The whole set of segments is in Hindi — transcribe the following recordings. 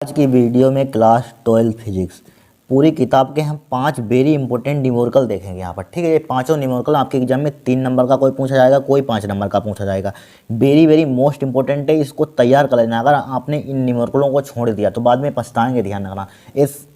आज की वीडियो में क्लास 12 फिजिक्स पूरी किताब के हम 5 वेरी इंपॉर्टेंट न्यूमेरिकल देखेंगे यहाँ पर। ठीक है, ये पांचों न्यूमेरिकल आपके एग्जाम में 3 नंबर का कोई पूछा जाएगा, कोई 5 नंबर का पूछा जाएगा। वेरी वेरी मोस्ट इंपॉर्टेंट है, इसको तैयार कर लेना। अगर आपने इन न्यूमेरिकलों को छोड़ दिया तो बाद में पछताएंगे, ध्यान रखना।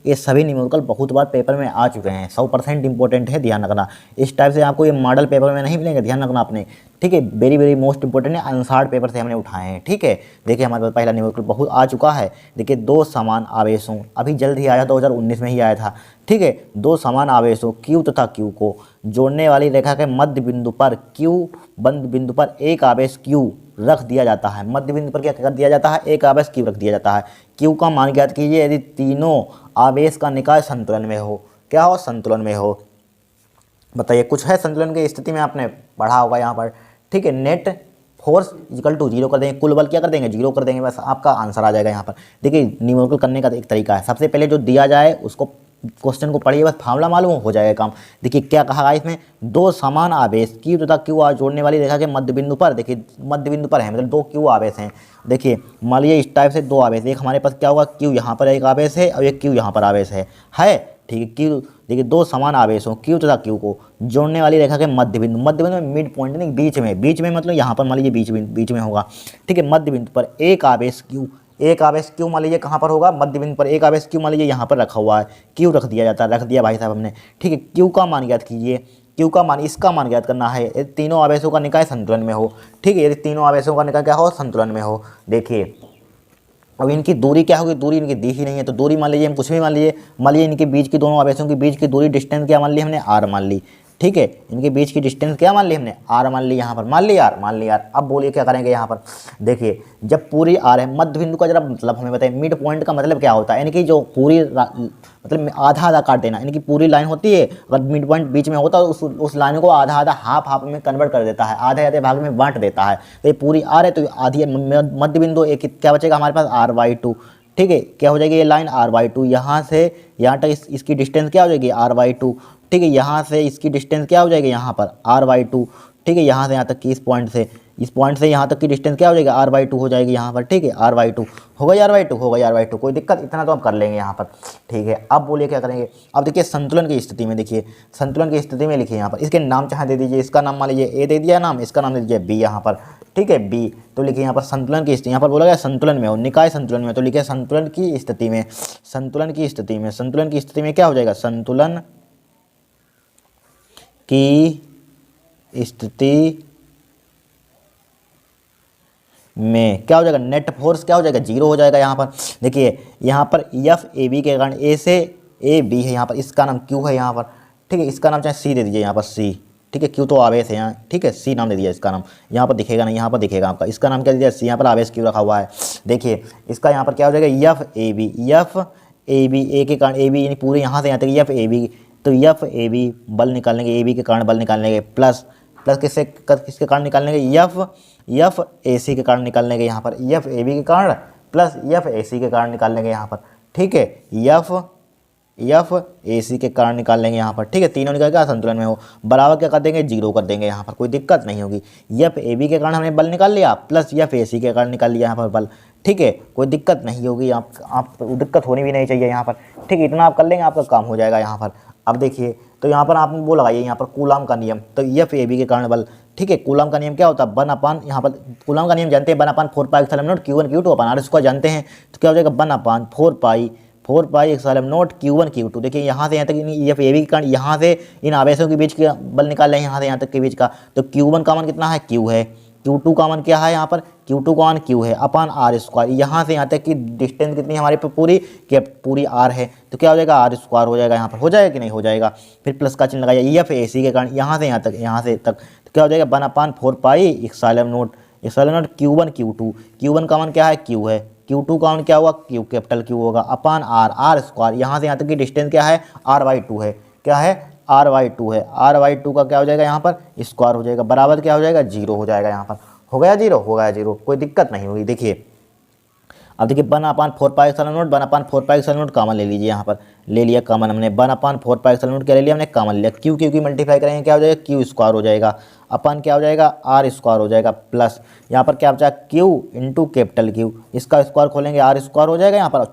ये सभी न्यूमेरिकल बहुत बार पेपर में आ चुके हैं, 100% इंपॉर्टेंट है, ध्यान रखना। इस टाइप से आपको ये मॉडल पेपर में नहीं मिलेंगे, ध्यान रखना आपने। ठीक है, वेरी वेरी मोस्ट इंपॉर्टेंट है, आंसर पेपर से हमने उठाए हैं। ठीक है, देखिए हमारे पास पहला न्यूमेरिकल बहुत आ चुका है। देखिए, दो समान आवेशों, अभी जल्द ही आया, 2019 में ही आया था। ठीक है, दो समान आवेशों Q तथा Q को जोड़ने वाली रेखा के मध्य बिंदु पर Q बंद बिंदु पर एक आवेश Q रख दिया जाता है। मध्य बिंदु पर क्या कर दिया जाता है? एक आवेश Q रख दिया जाता है। Q का मान ज्ञात कीजिए यदि तीनों आवेश का निकाय संतुलन में हो। क्या हो? संतुलन में हो। बताइए, कुछ है संतुलन की स्थिति में, आपने पढ़ा होगा यहाँ पर। ठीक है, नेट फोर्स इक्वल टू 0 कर देंगे, कुल बल क्या कर देंगे? 0 कर देंगे, बस आपका आंसर आ जाएगा यहाँ पर। देखिए, न्यूमेरिकल करने का एक तरीका है, सबसे पहले जो दिया जाए उसको क्वेश्चन को पढ़िए, बस फार्मूला मालूम हो जाएगा काम। देखिए क्या कहा इसमें, दो समान आवेश Q तथा Q जोड़ने वाली रेखा के मध्य बिंदु पर, देखिए मध्य बिंदु पर है मतलब दो Q आवेश हैं। देखिए मान लीजिए इस टाइप से दो आवेश, एक हमारे पास क्या होगा Q यहाँ पर एक आवेश है और एक Q यहाँ पर आवेश है। ठीक है, Q देखिए दो समान आवेशों Q तथा Q को जोड़ने वाली रेखा के मध्य बिंदु में मिड पॉइंट नहीं, बीच में मतलब यहाँ पर मान लीजिए बीच में होगा। ठीक है, मध्य बिंदु पर एक आवेश Q मान लीजिए कहाँ पर होगा? मध्य बिंदु पर एक आवेश Q मान लीजिए यहाँ पर रखा हुआ है, Q रख दिया जाता है, रख दिया भाई साहब हमने। ठीक है, Q का मान ज्ञात कीजिए, Q का मान, इसका मान ज्ञात करना है यदि तीनों आवेशों का निकाय संतुलन में हो। ठीक है, यदि तीनों आवेशों का निकाय क्या हो? संतुलन में हो। देखिए अब इनकी दूरी क्या होगी? दूरी इनकी दी ही नहीं है, तो दूरी मान लीजिए हम कुछ भी मान लीजिए इनके बीच की, दोनों आवेशों के बीच की दूरी डिस्टेंस क्या मान ली हमने? R मान ली। ठीक है, इनके बीच की डिस्टेंस क्या मान ली हमने? R मान ली। यहाँ पर मान ली R। अब बोलिए क्या करेंगे यहाँ पर? देखिए जब पूरी R है, मध्य बिंदु का जरा मतलब हमें बताइए, मिड पॉइंट का मतलब क्या होता है? यानी कि जो पूरी मतलब आधा आधा काट देना, यानी कि पूरी लाइन होती है, अगर मिड पॉइंट बीच में होता है तो उस लाइन को आधा आधा हाफ में कन्वर्ट कर देता है, आधे आधे भाग में बांट देता है। तो ये पूरी R है, तो आधी मध्य बिंदु एक क्या बचेगा हमारे पास? R/2। ठीक है, क्या हो जाएगी ये लाइन? R/2। यहाँ से यहाँ तक इसकी डिस्टेंस क्या हो जाएगी? R/2। ठीक है, यहाँ से इसकी डिस्टेंस क्या हो जाएगी? यहाँ पर R/2। ठीक है, यहाँ से यहाँ तक की इस पॉइंट से यहाँ तक की डिस्टेंस क्या हो जाएगी? R/2 हो जाएगी यहाँ पर। ठीक है, R/2 हो गई, R/2 कोई दिक्कत? इतना तो हम कर लेंगे यहाँ पर। ठीक है, अब बोलिए क्या करेंगे? अब देखिए संतुलन की स्थिति में, देखिए संतुलन की स्थिति में लिखिए यहाँ पर, इसके नाम चाहे दे दीजिए, इसका नाम मान लीजिए A दे दिया नाम, इसका नाम दे दीजिए B यहाँ पर। ठीक है, B तो लिखिए यहाँ पर संतुलन की स्थिति, यहाँ पर बोला गया संतुलन में हो, निकाय संतुलन में, तो लिखिए संतुलन की स्थिति में क्या हो जाएगा? संतुलन की स्थिति में क्या हो जाएगा? नेट फोर्स क्या हो जाएगा? 0 हो जाएगा यहाँ पर। देखिए यहाँ पर FAB के कारण A से AB है यहाँ पर, इसका नाम Q है यहाँ पर। ठीक है, इसका नाम चाहे C दे दीजिए यहाँ पर, C। ठीक है, Q तो आवेश है यहाँ। ठीक है, C नाम दे दिया इसका नाम, यहाँ पर दिखेगा नहीं, यहाँ पर दिखेगा आपका, इसका नाम क्या दिया? C। यहाँ पर आवेश Q रखा हुआ है। देखिए इसका यहाँ पर क्या हो जाएगा? FAB A के कारण AB, यानी पूरे यहाँ से यहाँ तक FAB, तो FAB बल निकालने के, AB के कारण बल निकालने के, प्लस किसके कारण निकालने के? FAC के कारण निकालने के, यहाँ पर FAB के कारण प्लस FAC के कारण निकालने के यहाँ पर। ठीक है, FAC के कारण निकाल लेंगे यहाँ पर। ठीक है, तीनों निकाल के संतुलन में हो, बराबर क्या कर देंगे? 0 कर देंगे यहाँ पर, कोई दिक्कत नहीं होगी। FAB के कारण हमने बल निकाल लिया, प्लस FAC के कारण निकाल लिया यहाँ पर बल। ठीक है, कोई दिक्कत नहीं होगी, आप दिक्कत होनी भी नहीं चाहिए यहाँ पर। ठीक है, इतना आप कर लेंगे, आपका काम हो जाएगा यहाँ पर। अब देखिए तो यहाँ पर आपने वो लगाइए यहाँ पर कूलाम का नियम, तो FAB के कारण बल। ठीक है, कूलाम का नियम क्या होता है? 1/, यहाँ पर कूलाम का नियम जानते हैं, 1/4πε0 Q1 Q2 R स्क्वायर जानते हैं, तो क्या हो जाएगा? 1/4πε0 Q1 Q2। देखिए यहाँ से यहाँ तक FAB के कारण, यहाँ से इन आवेशों के बीच का बल निकाल रहे हैं, यहाँ से यहाँ तक के बीच का, तो Q1 का मान कितना है? Q है। Q2 का मान क्या है? यहाँ पर Q2 का मान Q है अपान R स्क्वायर। यहाँ से यहाँ तक की डिस्टेंस कितनी है हमारे पे? पूरी R है, तो क्या हो जाएगा? R स्क्वायर हो जाएगा यहाँ पर। हो जाएगा कि नहीं हो जाएगा? फिर प्लस का चिन्ह लगाइए, FAC के कारण यहाँ से तक तो क्या हो जाएगा? 1/4πε0 Q1 Q2 का मान क्या है? Q है। Q2 का मान क्या हुआ? Q, कैपिटल Q होगा अपान R स्क्वायर। यहाँ से यहाँ तक की डिस्टेंस क्या है? R/2 है। क्या है? R/2 है। R/2 का क्या हो जाएगा यहाँ पर? स्क्वायर हो जाएगा, बराबर क्या हो जाएगा? 0 हो जाएगा यहाँ पर। हो गया 0, कोई दिक्कत नहीं होगी। देखिए अब देखिए 1/4π0 1/4π0 कॉमन ले लीजिए, यहाँ पर ले लिया कॉमन हमने 1/4π0 क्या ले लिया हमने कॉमन लिया, क्यू क्यू की मल्टीप्लाई करेंगे क्या हो जाएगा क्यू स्क्वायर हो जाएगा, अपन क्या हो जाएगा आर स्क्वायर हो जाएगा, प्लस यहाँ पर क्या बचा क्यू इंटू कैपिटल क्यू, इसका स्क्वायर खोलेंगे आर स्क्वायर हो जाएगा, यहाँ पर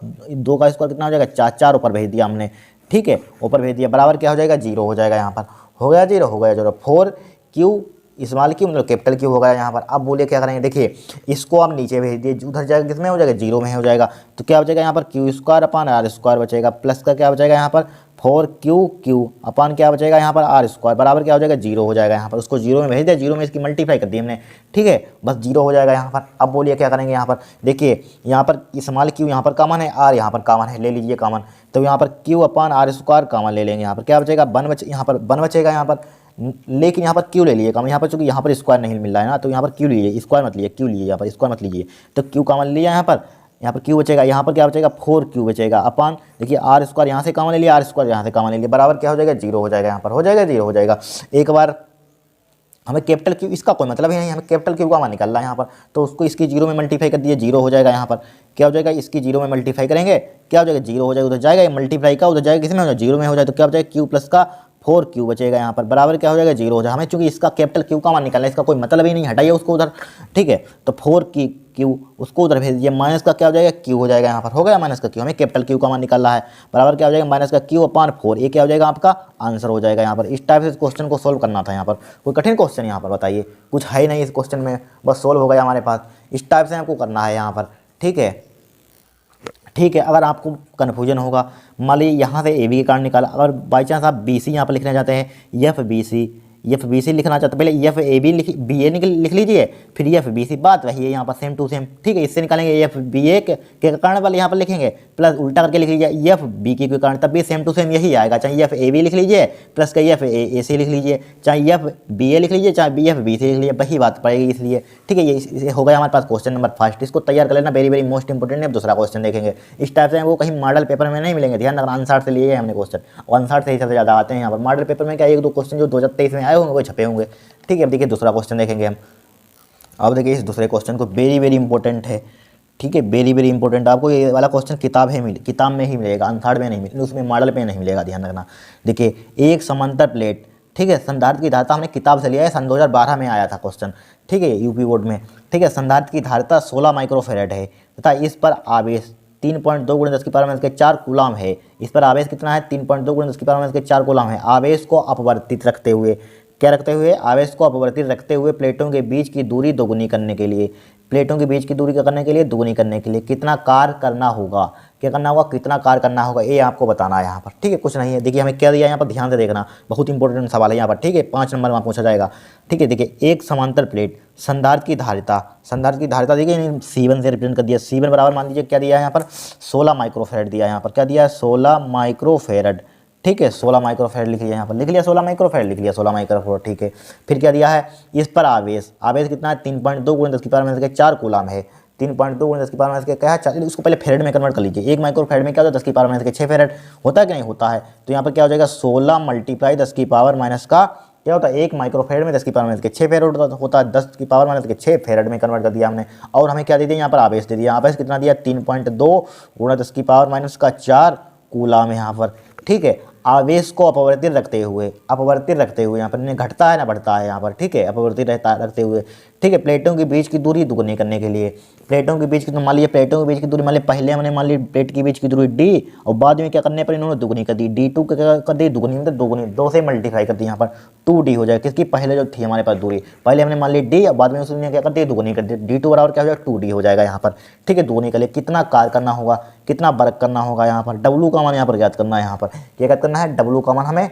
2 का स्क्वायर कितना हो जाएगा 4, 4 ऊपर भेज दिया हमने, ठीक है ऊपर भेज दिया, बराबर क्या हो जाएगा 0 हो जाएगा, यहाँ पर हो गया 0 हो गया 0, 4Q स्मॉल क्यू मतलब कैपिटल क्यू हो गया यहाँ पर। अब बोलिए क्या करेंगे, देखिए इसको आप नीचे भेज दिए, उधर जाएगा किसमें हो जाएगा 0 में हो जाएगा, तो क्या बचेगा यहाँ पर Q square upon R square बचेगा, प्लस का क्या बचेगा यहाँ पर 4Q अपान क्या बचेगा यहाँ पर आर स्क्वायर, बराबर क्या हो जाएगा 0 हो जाएगा यहाँ पर, उसको 0 में भेज दिया, 0 में इसकी मल्टीप्लाई कर दी हमने, ठीक है बस 0 हो जाएगा यहाँ पर। अब बोलिए क्या करेंगे यहाँ पर, देखिए यहाँ पर स्मॉल क्यू यहाँ पर कॉमन है, आर यहाँ पर कॉमन है, ले लीजिए कॉमन, तो यहाँ पर Q upon R square common ले लेंगे, यहाँ पर क्या बचेगा 1 यहाँ पर 1 बचेगा यहाँ पर, लेकिन यहाँ पर क्यू ले लिए कॉमन, यहाँ पर चूंकि यहाँ पर स्क्वायर नहीं मिल रहा है ना, तो यहाँ पर क्यू लीजिए, स्क्वायर मत लीजिए, क्यू लीजिए, यहाँ पर स्क्वायर मत लीजिए, तो क्यू कॉमन लिया यहाँ पर क्यू बचेगा, यहाँ पर क्या बचेगा 4Q बचेगा अपान, देखिए आर स्क्वायर यहाँ से कॉमन ले लिया, आर स्क्वायर यहाँ से कॉमन ले लिया, बराबर क्या हो जाएगा 0 हो जाएगा, यहाँ पर हो जाएगा 0 हो जाएगा। एक बार हमें कैपिटल क्यू इसका कोई मतलब ही नहीं, हमें कैपिटल क्यू का मान निकालना है यहाँ पर, तो उसको इसकी 0 में मल्टीप्लाई कर दिए 0 हो जाएगा, यहाँ पर क्या हो जाएगा इसकी 0 में मल्टीप्लाई करेंगे क्या हो जाएगा 0 हो जाएगा, उधर जाएगा मल्टीप्लाई का, उधर जाएगा किसमें हो जाएगा 0 में हो जाए, तो क्या हो जाएगा क्यू प्लस का 4Q बचेगा यहाँ पर, बराबर क्या हो जाएगा 0 हो जाएगा। हमें चूंकि इसका कैपिटल क्यू का मान निकालना है, इसका कोई मतलब ही नहीं, हटाइए उसको उधर, ठीक है तो 4Q उसको उधर भेज दीजिए, माइनस का क्या हो जाएगा क्यू हो जाएगा यहाँ पर, हो गया माइनस का क्यू, हमें कैपिटल क्यू का मान निकालना है, बराबर क्या हो जाएगा माइनस का क्यू अपान 4, ये क्या हो जाएगा आपका आंसर हो जाएगा यहाँ पर। इस टाइप से इस क्वेश्चन को सोल्व करना था यहाँ पर, कोई कठिन क्वेश्चन यहाँ पर बताइए, कुछ है ही नहीं इस क्वेश्चन में, बस सोल्व हो गया हमारे पास, इस टाइप से आपको करना है यहाँ पर, ठीक है ठीक है। अगर आपको कन्फ्यूजन होगा, मान लीजिए यहाँ से ए बी के कारण निकाला, अगर बाई चांस आप बी सी यहाँ पर लिखना चाहते हैं, एफ बी सी लिखना चाहते हैं, पहले एफ ए बी बी ए लिख लीजिए, फिर एफ बी सी, बात वही है यहाँ पर सेम टू सेम, ठीक है इससे निकालेंगे एफ बी ए के कारण वाले यहाँ पर लिखेंगे, प्लस उल्टा करके लिख लीजिए एफ बी के कारण, तब भी सेम टू सेम यही आएगा, चाहे एफ ए बी लिख लीजिए प्लस का एफ ए सी लिख लीजिए, चाहे एफ बी ए लिख लीजिए चाहे बी एफ बी सी लिख लीजिए, वही बात पड़ेगी, इसलिए ठीक है। ये हो गया हमारे पास क्वेश्चन नंबर 1, इसको तैयार कर लेना, वेरी वेरी मोस्ट इंपॉर्टेंट है। अब दूसरा क्वेश्चन देखेंगे, इस टाइप से वो कहीं मॉडल पेपर में नहीं मिलेंगे, ध्यान रखना, आंसर से लिए हमने क्वेश्चन, और आंसर से ही सबसे ज़्यादा आते हैं यहाँ पर, मॉडल पेपर में क्या 1-2 क्वेश्चन जो 2023 में आए होंगे वो छपे होंगे, ठीक है। अब देखिए दूसरा क्वेश्चन देखेंगे हम, अब देखिए इस दूसरे क्वेश्चन को वेरी वेरी इंपॉर्टेंट है, ठीक है वेरी वेरी इंपॉर्टेंट, आपको ये वाला क्वेश्चन किताब में ही मिलेगा, आंसर में नहीं मिलेगा, उसमें मॉडल पे नहीं मिलेगा, ध्यान रखना। देखिए एक समांतर प्लेट, ठीक है संधारित्र की धारिता हमने किताब से लिया है, सन 2012 में आया था क्वेश्चन, ठीक है यूपी बोर्ड में, ठीक है संधारित्र की धारिता 16 माइक्रोफेरेड है तथा इस पर आवेश 3.2 × 10⁻⁴ कूलम है, इस पर आवेश कितना है 3.2 × 10⁻⁴ कूलम है। आवेश को अपवर्तित रखते हुए, क्या रखते हुए, आवेश को अपवर्तित रखते हुए प्लेटों के बीच की दूरी दोगुनी करने के लिए, प्लेटों के बीच की दूरी क्या करने के लिए, दोगुनी करने के लिए कितना कार्य करना होगा, क्या करना होगा, कितना कार्य करना होगा, ये आपको बताना है यहाँ पर, ठीक है कुछ नहीं है। देखिए हमें क्या दिया यहाँ पर, ध्यान से देखना, बहुत इंपॉर्टेंट सवाल है यहाँ पर, ठीक है 5 नंबर में पूछा जाएगा, ठीक है। देखिए एक समांतर प्लेट संधारित्र की धारिता देखिए C1 से रिप्रेजेंट कर दिया, C1 बराबर मान लीजिए क्या दिया है यहाँ पर 16 माइक्रोफेरेड दिया है, यहाँ पर क्या दिया है 16 माइक्रोफेरेड, ठीक है 16 माइक्रोफेरेड लिख लिया यहाँ पर, लिख लिया 16 माइक्रोफेरेड लिख लिया 16 माइक्रोफेरेड, ठीक है। फिर क्या दिया है, इस पर आवेश कितना है 3.2 × 10⁻⁴ कूलम है, 3.2 × 10⁻⁴ क्या है 4, इसको पहले फेरेड में कन्वर्ट कर लीजिए, 1 माइक्रोफेरेड में क्या होता है 10⁻⁶ फेरेड होता है कि नहीं होता है, तो यहाँ पर क्या हो जाएगा 16 × 10⁻⁻⁻ का क्या होता है 1 माइक्रोफेरेड में 10⁻⁶ फेरेड होता है, 10⁻⁶ फेरेड में कन्वर्ट कर दिया हमने, और हमें क्या दे दिया यहाँ पर आवेश दे दिया, आवेश कितना दिया 3.2 × 10⁻⁴ कूलम है यहाँ पर, ठीक है। आवेश को अपवर्तित रखते हुए यहाँ पर घटता है ना बढ़ता है यहाँ पर, ठीक है अपवर्तित रखते हुए, ठीक है प्लेटों के बीच की दूरी दुगनी करने के लिए, प्लेटों के बीच की, तो मान लीजिए प्लेटों के बीच की दूरी, मान लीजिए पहले हमने मान ली प्लेट के बीच की दूरी d, और बाद में क्या करने पर इन्होंने दुगनी कर दी, d2 कर दी दुगनी, मतलब दुगनी 2 से मल्टीप्लाई कर दी, यहाँ पर 2d हो जाएगा, किसकी पहले जो थी हमारे पास दूरी, पहले हमने मान ली d और बाद में उसने क्या कर दी दुगनी कर दी, d2 बराबर क्या हो जाएगा 2d हो जाएगा यहाँ पर, ठीक है। दुगनी के लिए कितना कार्य करना होगा, कितना वर्क करना होगा यहाँ पर, W का मान यहाँ पर ज्ञात करना है, यहाँ पर क्या ज्ञात करना है W का मान हमें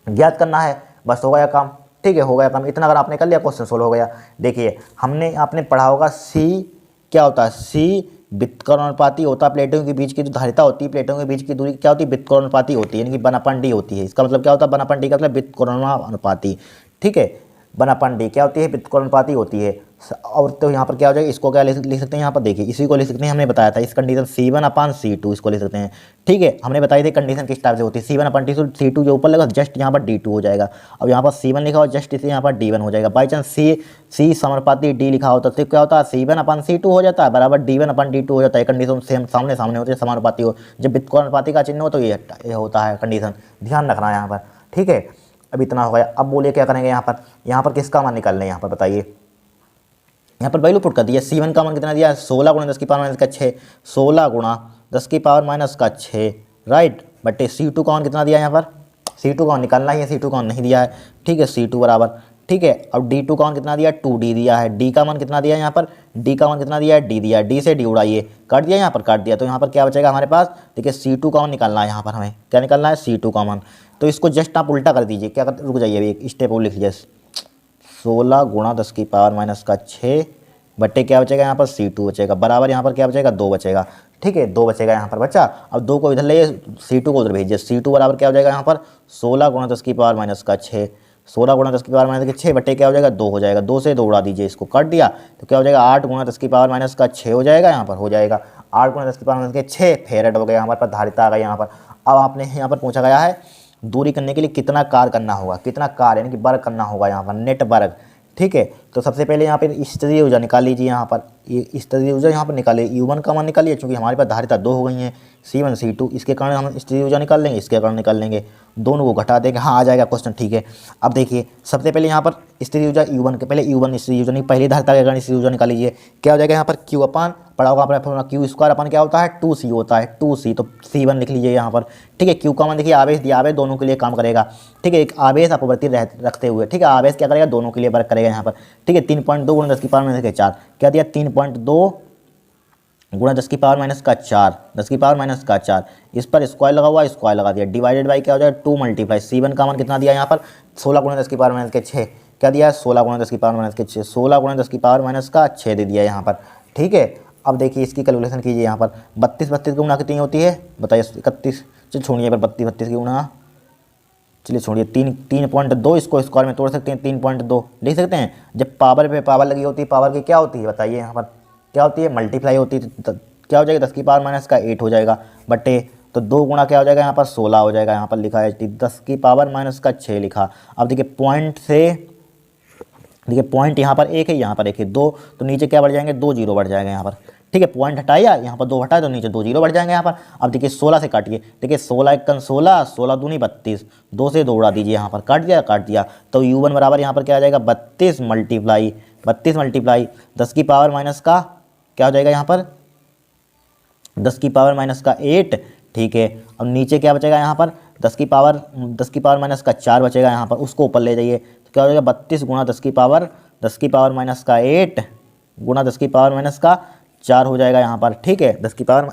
ज्ञात करना है, बस हो गया काम, ठीक है हो गया काम, इतना अगर आपने कर लिया क्वेश्चन सोल्व हो गया। देखिए हमने आपने पढ़ा होगा C क्या होता है, C व्युत्क्रमानुपाती होता है, प्लेटों के बीच की जो धारिता होती है, प्लेटों के बीच की दूरी क्या होती है व्युत्क्रमानुपाती होती है, यानी कि 1/d होती है, इसका मतलब क्या होता है 1/d का मतलब व्युत्क्रमानुपाती, ठीक है 1/d क्या होती है व्युत्क्रमानुपाती होती है। और तो यहाँ पर क्या हो जाएगा, इसको क्या लिख सकते हैं यहाँ पर, देखिए इसी को लिख सकते हैं, हमने बताया था इस कंडीशन C1/C2 इसको लिख सकते हैं। ठीक है, हमने बताई थी कंडीशन किस टाइप से होती है, C1/C2 जो ऊपर लगा जस्ट यहाँ पर D2 हो जाएगा। अब यहाँ पर C1 लिखा हो जस्ट इसे यहाँ पर D1 हो जाएगा। बाई चांस C समानुपाती D लिखा होता तो क्या होता है, C1/C2 हो जाता है बराबर D1/D2 हो जाता है। कंडीशन सेम सामने सामने होती है, समानुपाती हो, जब व्युत्क्रमानुपाती का चिन्ह हो तो ये होता है कंडीशन, ध्यान रखना है यहाँ पर। ठीक है, अब इतना हो गया। अब बोलिए क्या करेंगे यहाँ पर किसका मान निकालना है, यहाँ पर बताइए। यहाँ पर वैल्यू पुट कर दिया, C1 का मान कितना दिया है 16 × 10 की पावर माइनस का 6, 16 × 10 की पावर माइनस का 6, राइट, बटे C2 का मान कितना दिया है यहाँ पर, C2 का मान निकालना ही है, C2 का मान नहीं दिया है। ठीक है, C2 बराबर, ठीक है, अब D2 का मान कितना दिया है 2D दिया है, D का मान कितना दिया है यहाँ पर, D का मान कितना दिया है D दिया है, D से D उड़ाइए, काट दिया यहाँ पर, काट दिया, तो यहाँ पर क्या बचेगा हमारे पास, देखिए C2 का मान निकालना है यहाँ पर, हमें क्या निकालना है C2 का मान। तो इसको जस्ट आप उल्टा कर दीजिए, क्या कर, रुक जाइए अभी एक स्टेप और लिख लीजिए, 16 × 10 की पावर माइनस का 6 बट्टे क्या बचेगा यहाँ पर C2 बचेगा, बराबर यहाँ पर क्या बचेगा 2 बचेगा। ठीक है, 2 बचेगा यहाँ पर बच्चा। अब 2 को इधर ले, C2 को उधर भेजिए, C2 बराबर क्या हो जाएगा यहाँ पर 16 × 10 की पावर माइनस का 6, 16 × 10 की पावर माइनस का 6 बट्टे क्या हो जाएगा 2 हो जाएगा, 2 से 2 उड़ा दीजिए, इसको काट दिया तो क्या हो जाएगा 8 × 10 की पावर माइनस का 6 हो जाएगा, यहाँ पर हो जाएगा 8 × 10 की पावर माइनस का 6 फेरेड हो गया हमारे पास, धारिता आ गई यहाँ पर। अब आपने यहाँ पर पूछा गया है दूरी करने के लिए कितना कार्य करना होगा, कितना कार्य यानी कि वर्ग करना होगा यहाँ पर, नेट वर्ग। ठीक है, तो सबसे पहले यहाँ पर स्थितीय ऊर्जा निकाल लीजिए, यहाँ पर ये स्थितीय ऊर्जा यहाँ पर निकालिए, U1 का मान निकालिए, क्योंकि हमारे पास धारिता 2 हो गई हैं C1 C2, इसके कारण हम स्थितीय ऊर्जा निकाल लेंगे, इसके कारण निकाल लेंगे, दोनों को घटा देंगे, हाँ आ जाएगा क्वेश्चन। ठीक है, अब देखिए सबसे पहले यहाँ पर स्थितीय ऊर्जा U1 के पहले U1 स्थितीय ऊर्जा नहीं, पहली धारिता के कारण स्थितीय ऊर्जा निकाल लीजिए, क्या हो जाएगा यहाँ पर Q अपान, पढ़ा होगा आपने फॉर्मूला, Q² अपन क्या होता है 2C होता है, 2C, तो C1 लिख लीजिए यहाँ पर। ठीक है, Q का मान देखिए आवेश दिया, आवेश दोनों के लिए काम करेगा। ठीक है, एक आवेश अपवर्ती रखते हुए, ठीक है, आवेश क्या करेगा दोनों के लिए वर्क करेगा यहाँ पर। ठीक है, 3.2 × 10 की पावर माइनस का 4, क्या दिया 3.2 × 10 की पावर माइनस का 4, 10 की पावर माइनस का 4, इस पर स्क्वायर लगा हुआ, स्क्वायर लगा दिया, डिवाइडेड बाई क्या हो जाएगा 2 × C1 का मान कितना दिया यहाँ पर 16 × 10 की पावर माइनस के 6, क्या दिया है 16 × 10 की पावर माइनस के 6, 16 × 10 की पावर माइनस का 6 दे दिया यहाँ पर। ठीक है, अब देखिए इसकी कैलकुलेशन कीजिए यहाँ पर, 32 की गुणा कितनी होती है बताइए, 31, चलिए छोड़िए पर 32 की गुणा, चलिए छोड़िए 3.2, इसको स्क्वायर में तोड़ सकते हैं, 3.2 लिख सकते हैं। जब पावर पे पावर लगी होती है, पावर की क्या होती है बताइए यहाँ पर, क्या होती है मल्टीप्लाई होती है, तो क्या हो जाएगा 10 की पावर माइनस का 8 हो जाएगा बटे, तो 2 गुणा क्या हो जाएगा यहाँ पर 16 हो जाएगा, यहाँ पर लिखा है 10 की पावर माइनस का 6 लिखा। अब देखिए पॉइंट से, देखिए पॉइंट यहाँ पर 1 है, यहाँ पर 1 है, 2, तो नीचे क्या बढ़ जाएंगे 2 जीरो बढ़ जाएगा यहाँ पर। ठीक है, पॉइंट हटाया, यहाँ पर 2 हटाए तो नीचे 2 जीरो बढ़ जाएंगे यहाँ पर। अब देखिए 16 से काटिए, देखिए 16 × 1 16, 16 दूनी 32, 2 से 2 उड़ा दीजिए, यहाँ पर काट दिया, तो U1 बराबर यहाँ पर क्या आ जाएगा 32 मल्टीप्लाई 10 की पावर माइनस का क्या हो जाएगा यहाँ पर 10 की पावर माइनस का 8। ठीक है, अब नीचे क्या बचेगा यहाँ पर 10 की पावर माइनस का 4 बचेगा यहाँ पर, उसको ऊपर ले जाइए तो क्या हो जाएगा 32 × 10 की पावर माइनस का 8 गुणा 10 की पावर माइनस का 4 हो जाएगा यहाँ पर। ठीक है, 10 की पावर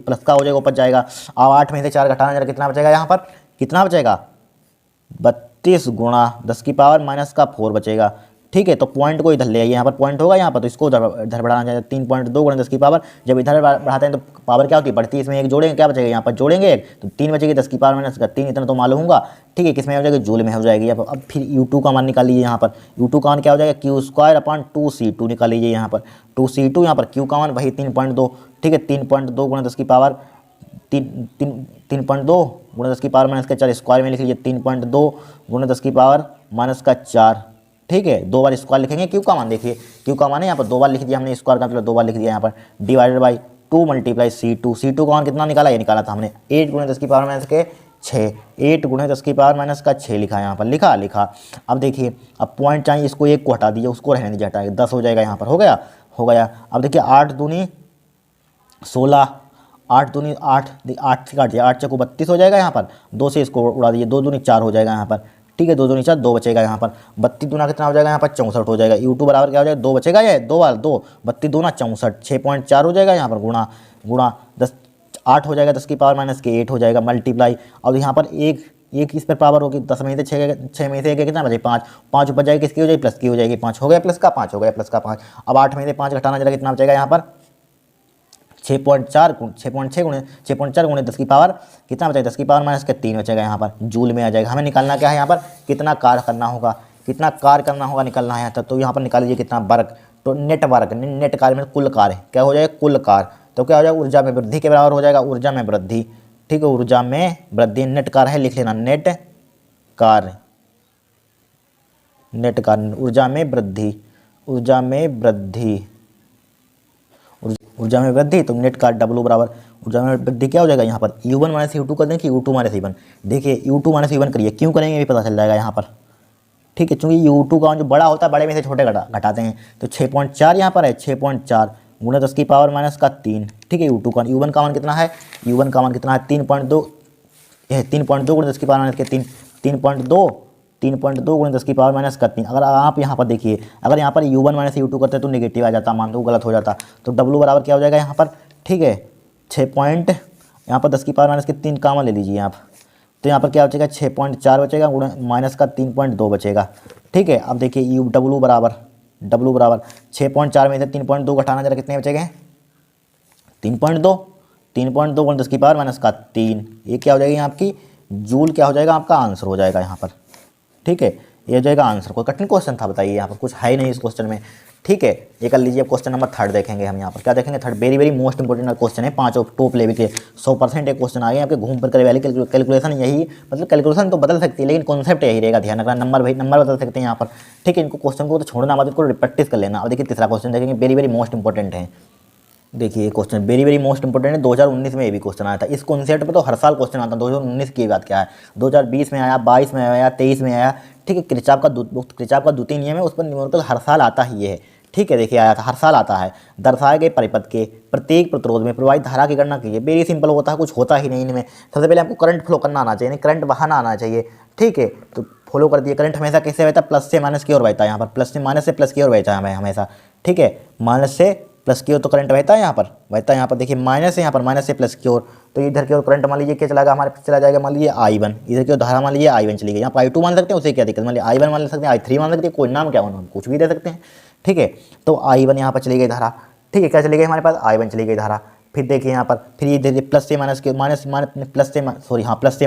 प्लस का हो जाएगा, ऊपर जाएगा। अब 8 में से 4 घटाना जरा कितना बचेगा यहाँ पर, कितना बचेगा 32 × 10 की पावर माइनस का 4 बचेगा। ठीक है, तो पॉइंट को इधर ले आइए, यहाँ पर पॉइंट होगा यहाँ पर, तो इसको इधर बढ़ाना चाहिए, 3.2 × 10 की पावर, जब इधर बढ़ाते हैं तो पावर क्या होती है बढ़ती है, इसमें एक जोड़ेंगे क्या बचेगा यहाँ पर जोड़ेंगे एक, तो 3 बचेगी 10 की पावर माइनस का 3, इतना तो मालूम होगा। ठीक है, किसमें हो जाएगी जूल में हो जाएगी। अब फिर U2 का मान निकाल लीजिए यहाँ पर, U2 का मान क्या हो जाएगा Q² 2C2 निकाल लीजिए यहाँ पर, 2C2 यहाँ पर Q का मान वही 3.2। ठीक है, 3.2 × 10 की पावर 3.2 × 10 की पावर माइनस का 4 स्क्वायर में लिख लीजिए, 3.2 × 10 की पावर माइनस का 4। ठीक है, 2 बार स्क्वायर लिखेंगे, Q का मान देखिए, Q का मान है यहाँ पर 2 बार लिख दिया हमने, स्क्वायर का मतलब 2 बार लिख दिया यहाँ पर, डिवाइडेड बाई 2 × C2 का मान कितना निकाला, ये निकाला था हमने 8 × 10 की पावर माइनस के 6, 8 × 10 की पावर माइनस का 6 लिखा यहाँ पर, लिखा। अब देखिए अब पॉइंट चाहिए, इसको 1 को हटा दीजिए, उसको रहने दीजिए हटा, 10 हो जाएगा यहाँ पर, हो गया। अब देखिए 8 दूनी 16, 8 दूनी 8 से काट दिया, 8 चको 32 हो जाएगा यहाँ पर, 2 से इसको उड़ा दीजिए, 2 दूनी 4 हो जाएगा यहाँ पर। ठीक है, 2 दूनी 4, 2 बचेगा यहाँ पर, 32 दूना कितना हो जाएगा यहाँ पर 64 हो जाएगा। U2 बराबर क्या हो जाएगा 2 बचेगा, ये 2 बार 2, 32 दूना 64, 6.4 हो जाएगा यहाँ पर, गुणा 10, 8 हो जाएगा 10 की पावर माइनस के 8 हो जाएगा मल्टीप्लाई। अब यहाँ पर एक इस पर पावर होगी, 10 में से 6 में से 1 कितना बचे 5 ऊपर जाएगी, किसकी हो जाएगी प्लस की हो जाएगी, 5 हो गया प्लस का 5। अब 8 में से 5 घटाना जरा कितना बचेगा यहाँ पर 6.4 × 10 की पावर कितना बचेगा 10 की पावर माइनस के 3 बचेगा यहाँ पर, जूल में आ जाएगा। हमें निकालना क्या है यहाँ पर, कितना कार्य करना होगा निकलना है तब, तो यहाँ पर निकाल लीजिए कितना वर्ग। तो नेट वर्क, नेट कार्य में कुल कार्य क्या हो जाएगा, कुल कार्य। तो क्या हो जाएगा, ऊर्जा में वृद्धि के बराबर हो जाएगा, ऊर्जा में वृद्धि। ठीक है, ऊर्जा में वृद्धि, नेट कार्य है लिख लेना, नेट कार्य, नेट कार्य, ऊर्जा में वृद्धि, ऊर्जा में वृद्धि, ऊर्जा में वृद्धि। तो नेट कार्य डब्लू बराबर ऊर्जा में वृद्धि क्या हो जाएगा यहाँ पर, U1 माइनस U2 कर दें कि U2 माइनस U1। देखिए U2 माइनस U1 करिए, क्यों करेंगे ये भी पता चल जाएगा यहाँ पर। ठीक है, चूंकि U2 का जो बड़ा होता है बड़े में से छोटे घटाते हैं, तो 6.4 यहाँ पर है, 6.4 गुणा 10 की पावर माइनस का 3। ठीक है, U2 का, U1 का मान कितना है, U1 का मान कितना है 3.2, यह 3.2 गुणा 10 की पावर माइनस के 3, 3.2 गुणा 10 की पावर माइनस का 3। अगर आप यहाँ पर देखिए, अगर यहाँ पर U1 माइनस U2 करते तो नेगेटिव आ जाता, मान लो गलत हो जाता। तो W बराबर क्या हो जाएगा यहाँ पर, ठीक है 6 पॉइंट, यहाँ पर 10 की पावर माइनस के 3 कामन ले लीजिए आप, तो यहाँ पर क्या बचेगा 6.4 बचेगा गुणा माइनस का 3.2 बचेगा। ठीक है, अब देखिए W बराबर 6.4 में से 3.2 घटाना जरा कितने बचेंगे, 3.2, 3.2 गुणा 10 की पावर माइनस का 3, ये क्या हो जाएगी आपकी जूल, क्या हो जाएगा आपका आंसर हो जाएगा यहाँ पर। ठीक है, ये हो जाएगा आंसर। कोई कठिन क्वेश्चन था बताइए, यहाँ पर कुछ है ही नहीं इस क्वेश्चन में। ठीक है, ये कर लीजिए। क्वेश्चन नंबर 3 देखेंगे हम यहाँ पर, क्या देखेंगे, 3 very very most important question है, 5 टॉप लेवल के 100% एक क्वेश्चन आ गए आपके घूम पर करे वाली कैलकुलेशन। यही मतलब कैलकुलेशन तो बदल सकती है लेकिन कॉन्सेप्ट यही रहेगा, ध्यान रखना। नंबर भाई नंबर बदल सकते हैं यहाँ पर। ठीक है, इनको क्वेश्चन को तो छोड़ना मत, इनको प्रैक्टिस कर लेना। अब देखिए तीसरा क्वेश्चन देखेंगे, वेरी वेरी मोस्ट इंपोर्टेंट है। देखिए question very very most important है, 2019 में ये भी क्वेश्चन आया था। इस कॉन्सेप्ट पे तो हर साल क्वेश्चन आता है, 2019 की बात क्या है, 2020 में आया, 22 में आया, 23 में आया। ठीक है, किरचॉफ का द्वितीय नियम है, उस पर न्यूमेरिकल हर साल आता ही है। ठीक है, देखिए आया था, हर साल आता है। दर्शाए गए परिपथ के प्रत्येक प्रतिरोध में प्रवाहित धारा की गणना कीजिए। वेरी सिंपल होता है, कुछ होता ही नहीं इनमें। सबसे पहले आपको करंट फ्लो करना आना चाहिए, करंट बहाना आना चाहिए। ठीक है, तो फॉलो कर दिए। करंट हमेशा कैसे बहता है, प्लस से माइनस की ओर बहता है, यहाँ पर प्लस से माइनस से प्लस की ओर बहता है हमेशा। ठीक है, माइनस से प्लस की ओर तो करंट बहता है, यहाँ पर देखिए माइनस है, यहाँ पर माइनस से प्लस की ओर। तो इधर की ओर करंट मान लीजिए क्या चला गया हमारे, चला जाएगा मान लीजिए I1, इधर की ओर धारा मान लीजिए I1 चली गई। यहाँ पर I2 मान सकते हैं, उसे क्या दिक्कत, मान लीजिए I1 मान सकते हैं, I3 मान सकते हैं, कोई नाम क्या होना, कुछ भी दे सकते हैं। ठीक है, तो I1 यहाँ पर चली गई धारा। ठीक है, क्या चली गई हमारे पास, I1 चली गई धारा। फिर देखिए यहाँ पर, फिर ये देखिए प्लस से माइनस की ओर, प्लस से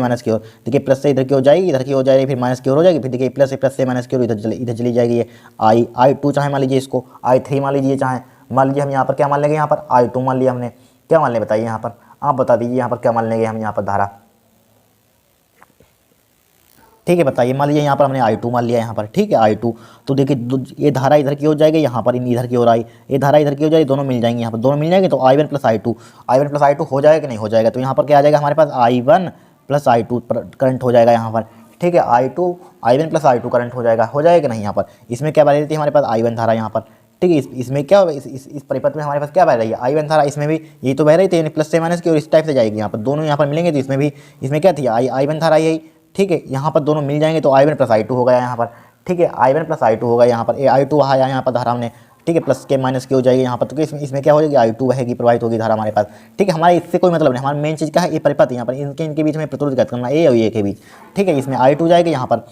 माइनस की ओर। देखिए प्लस से इधर की ओर जाएगी, इधर की ओर जाएगी, फिर माइनस की ओर हो जाएगी। फिर देखिए प्लस से माइनस की ओर इधर चली जाएगी। ये I2 चाहे मान लीजिए, इसको I3 मान लीजिए, चाहे मान लीजिए हम यहाँ पर क्या मान लेंगे, यहाँ पर I2 मान लिया हमने। क्या मान लें बताइए, यहाँ पर आप बता दीजिए, यहाँ पर क्या मान लेंगे हम यहाँ पर धारा। ठीक है, बताइए, मान लीजिए यहाँ पर हमने I2 मान लिया यहाँ पर। ठीक है, I2, तो देखिए ये धारा इधर की ओर जाएगी, यहाँ पर इधर की ओर आई, ये धारा इधर की ओर जाएगी, दोनों मिल जाएंगे, यहाँ पर दोनों मिल जाएंगे। तो I1 प्लस I2 हो जाएगा कि नहीं हो जाएगा, तो यहाँ पर क्या आ जाएगा हमारे पास I1 प्लस I2 करंट हो जाएगा यहाँ पर। ठीक है, I1 प्लस I2 करंट हो जाएगा कि नहीं यहाँ पर। इसमें क्या बह रही थी हमारे पास I1 धारा यहाँ पर। ठीक है, इसमें क्या इस परिपथ में हमारे पास क्या बह रही है, I1 धारा। इसमें भी यही तो बह रही थी, यानी प्लस से माइनस की और इस टाइप से जाएगी, यहाँ पर दोनों यहाँ पर मिलेंगे। तो इसमें भी, इसमें क्या थी, I1 धारा यही। ठीक है, यहाँ पर दोनों मिल जाएंगे, तो I1 प्लस I2 हो गया यहाँ पर। ठीक है, I1 प्लस I2 होगा यहाँ पर, I2 आया यहाँ पर धारा हमने। ठीक है, प्लस के माइनस की हो जाएगी यहाँ पर, तो इसमें क्या हो जाएगी, I2 बहेगी, प्रवाहित होगी धारा हमारे पास। ठीक है, हमारे इससे कोई मतलब नहीं, हमारा मेन चीज़ क्या है, ये परिपथ यहाँ पर, इनके बीच में प्रतिरोध ज्ञात करना, ए और ए के बीच। ठीक है, इसमें I2 जाएगी, यहाँ पर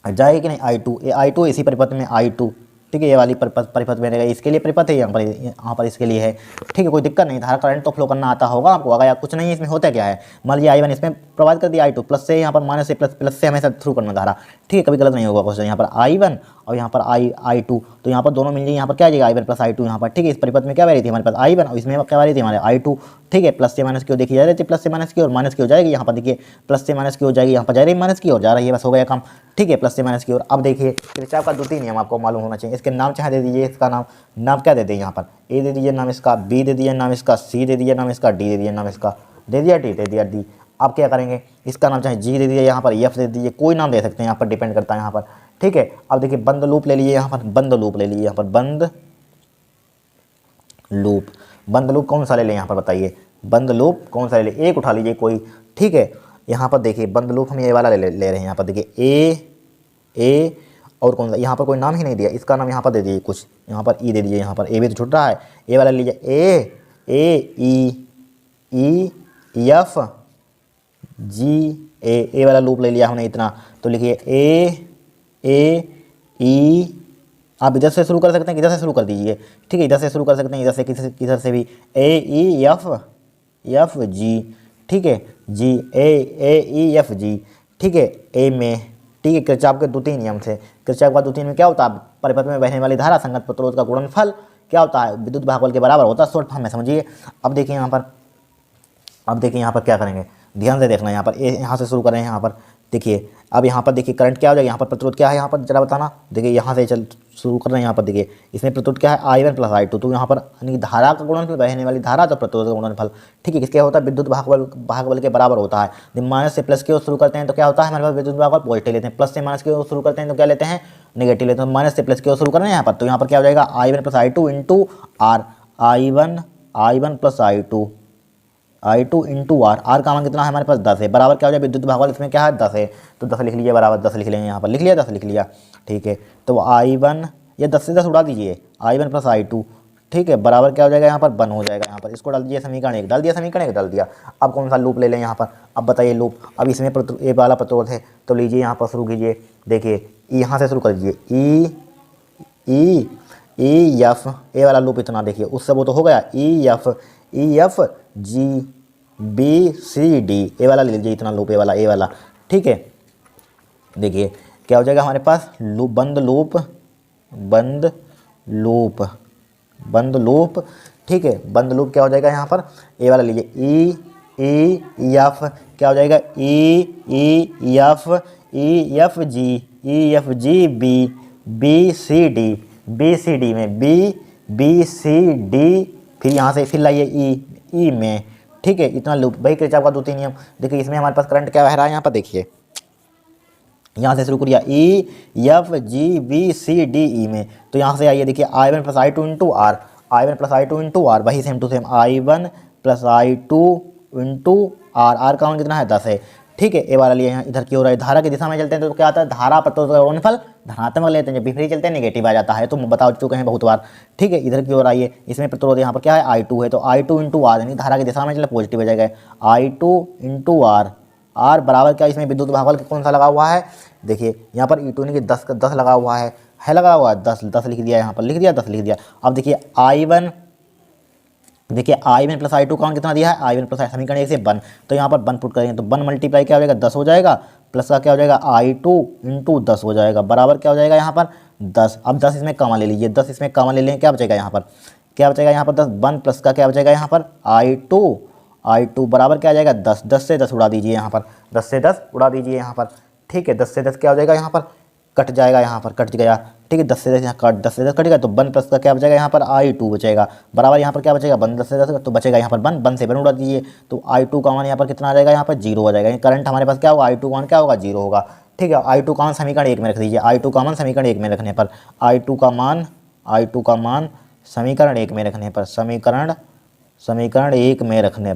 जाएगी कि नहीं I2, ये I2 इसी परिपथ में I2। ठीक है, ये वाली परिपथ में रहेगा, इसके लिए परिपथ है, यहाँ पर इसके लिए है। ठीक है, कोई दिक्कत नहीं, धारा करंट तो फ्लो करना आता होगा आपको। अगर कुछ नहीं इसमें होता क्या है, मान लीजिए I1 इसमें प्रोवाइड कर दिया, I2 प्लस से, यहाँ पर माइनस से प्लस से हमेशा थ्रू करना धारा। ठीक है, कभी गलत नहीं होगा क्वेश्चन। यहाँ पर I1 और यहाँ पर I2, तो यहाँ पर दोनों मिल जाएंगे, यहाँ पर क्या आ जाएगा I1 प्लस I2 यहाँ पर। ठीक है, इस परिपथ में क्या बह रही थी हमारे पास I1 और इसमें क्या बह रही थी हमारे I2। ठीक है, प्लस से माइनस की ओर देखी जा रही थी, प्लस से माइनस की ओर, माइनस की ओर जाएगी, यहाँ पर देखिए प्लस से माइनस की ओर जाएगी, यहाँ पर जा रही है माइनस की ओर जा रही है, बस हो गया काम। ठीक है, प्लस से माइनस की ओर। अब देखिए किरचॉफ का द्वितीय नियम आपको मालूम होना चाहिए। इसके नाम चाहे दे दीजिए, इसका नाम क्या दे दें, यहाँ पर ए दे दीजिए, नाम इसका बी दे दीजिए, नाम इसका सी दे दीजिए, नाम इसका डी दे दीजिए, नाम इसका दे दिया डी दे दिया डी। आप क्या करेंगे, इसका नाम चाहे जी दे दीजिए, यहाँ पर एफ दे दीजिए, कोई नाम दे सकते हैं, यहाँ पर डिपेंड करता है यहाँ पर। ठीक है, अब देखिए बंद लूप ले लीजिए, यहाँ पर बंद लूप ले लीजिए, यहाँ पर बंद लूप कौन सा ले लें यहाँ पर बताइए, बंद लूप कौन सा ले लें, एक उठा लीजिए कोई। ठीक है, यहाँ पर देखिए बंद लूप हम ये वाला ले रहे हैं, यहाँ पर देखिए ए और कौन सा, यहाँ पर कोई नाम ही नहीं दिया, इसका नाम यहाँ पर दे दीजिए कुछ, यहाँ पर ई दे दीजिए, यहाँ पर ए भी तो छूट रहा है, ए वाला लीजिए, ए ई एफ जी ए वाला लूप ले लिया हमने इतना। तो लिखिए ए ई, आप इधर से शुरू कर सकते हैं, इधर से शुरू कर दीजिए। ठीक है, इधर से शुरू कर सकते हैं, इधर से किधर से भी, ए ई एफ जी। ठीक है, जी ए ई एफ जी। ठीक है, ए में ठीक है। किरचॉफ के द्वितीय नियम से, किरचॉफ का द्वितीय नियम क्या होता है, परिपथ में बहने वाली धारा संगत प्रतिरोध का गुणनफल क्या होता है, विद्युत भागफल के बराबर होता है, शॉर्ट फॉर्म में समझिए। अब देखिए यहाँ पर, अब देखिए यहाँ पर क्या करेंगे, ध्यान से देखना। यहाँ पर यहाँ से शुरू करें, यहाँ पर देखिए, अब यहाँ पर देखिए करंट क्या हो जाएगा, यहाँ पर प्रतिरोध क्या है, यहाँ पर जरा बताना। देखिए यहाँ से चल शुरू कर रहे हैं, यहाँ पर देखिए इसमें प्रतिरोध क्या है, I1 + I2। तो यहाँ पर यानी धारा का गुणनफल, बहने वाली धारा तो प्रतिरोध का गुणनफल, ठीक है, किसके होता है, विद्युत भागबल के बराबर होता है। जब माइनस से प्लस की ओर शुरू करते हैं तो क्या होता है हमारे पास, विद्युत भागबल पॉजिटिव लेते हैं, प्लस से माइनस की ओर शुरू करते हैं तो क्या लेते हैं, नेगेटिव लेते हैं। माइनस से प्लस की ओर शुरू कर रहे हैं यहाँ पर, तो यहाँ पर क्या हो जाएगा, I1 + I2 × R, I1 + I2 × R का मान कितना है हमारे पास 10 है, बराबर क्या हो जाए, विद्युत भागफल इसमें क्या है 10 है, तो 10 लिख लीजिए, बराबर 10 लिख लेंगे, यहाँ पर लिख लिया 10 लिख लिया, ठीक है। तो I1, ये 10 से 10 उड़ा दीजिए, I1 + I2, ठीक है, बराबर क्या हो जाएगा, यहाँ पर 1 हो जाएगा। यहाँ पर इसको डाल दीजिए, समीकरण 1 डाल दिया, समीकरण 1 डाल दिया। अब कौन सा लूप ले लें यहाँ पर, अब बताइए लूप, अब इसमें ये वाला प्रतिरोध है, तो लीजिए यहाँ पर शुरू कीजिए। देखिए यहाँ से शुरू कर दीजिए, ई एफ, ए वाला लूप इतना देखिए, उससे वो तो हो गया, E F G B C D, A वाला ले लीजिए इतना लूप, ए वाला, ठीक है। देखिए क्या हो जाएगा हमारे पास, लूप, बंद लूप, ठीक है, बंद लूप क्या हो जाएगा यहाँ पर, ए वाला लीजिए, ई एफ क्या हो जाएगा, E F G B C D में बी सी डी, फिर यहाँ से फिर लाइए ई में, ठीक है, इतना लूप। भाई किरचॉफ का द्वितीय नियम, देखिए इसमें हमारे पास करंट क्या बह रहा है, यहाँ पर देखिए, यहाँ से शुरू करिए, E F G B C D E में, तो यहाँ से आइए देखिए, I1 + I2 × R, I1 + I2 × R, वही same to same, I1 + I2 × R, R का मान कितना है 10 है, ठीक है। ए वाला लिए यहाँ इधर की ओर है, धारा की दिशा में चलते हैं तो क्या आता है, धारा प्रतिरोध का गुणनफल धनात्मक लेते हैं, जब विपरीत चलते हैं नेगेटिव आ जाता है, तो बता चुके हैं बहुत बार, ठीक है। इधर की ओर आइए, इसमें प्रतिरोध यहाँ पर क्या है, I2 है, तो I2 × R, यानी धारा की दिशा में चले पॉजिटिव हो जाएगा, I2 × R, R बराबर क्या, इसमें विद्युत भागफल कौन सा लगा हुआ है, देखिए यहाँ पर E2 यानी कि 10 लगा हुआ है लगा हुआ है, 10 लिख दिया, यहाँ पर लिख दिया, 10 लिख दिया। अब देखिए I1 + I2 का मान कितना दिया है, I1 + समीकरण 1 से 1, तो यहाँ पर 1 पुट करेंगे तो 1 × क्या हो जाएगा, 10 हो जाएगा, प्लस का क्या हो जाएगा, I2 × 10 हो जाएगा, बराबर क्या हो जाएगा यहाँ पर 10। अब 10 इसमें कॉमन ले लीजिए, 10 इसमें कॉमन ले लें, क्या बचेगा यहाँ पर, 10, 1 प्लस का क्या बचेगा यहाँ पर, I2 बराबर क्या आ जाएगा 10, 10 से 10 उड़ा दीजिए यहाँ पर, 10 से 10 उड़ा दीजिए यहाँ पर, ठीक है। 10 से 10 क्या हो जाएगा यहाँ पर, कट जाएगा, यहाँ पर कट गया, ठीक है, 10 से 10 यहाँ कट, 10 से 10 कट गया, तो 1 प्लस का क्या बचेगा यहाँ पर, I2 बचेगा, बराबर यहाँ पर क्या बचेगा 1, 10 से 10 तो बचेगा यहाँ पर 1 से 1 उड़ा दीजिए, तो I2 का मान यहाँ पर कितना आ जाएगा, यहाँ पर 0 हो जाएगा। करंट हमारे पास क्या होगा, I2 का मान क्या होगा, 0 होगा, ठीक है। I2 का मान समीकरण 1 में रख दीजिए, I2 का मान समीकरण 1 में रखने पर, I2 का मान समीकरण 1 में रखने पर, समीकरण 1 में रखने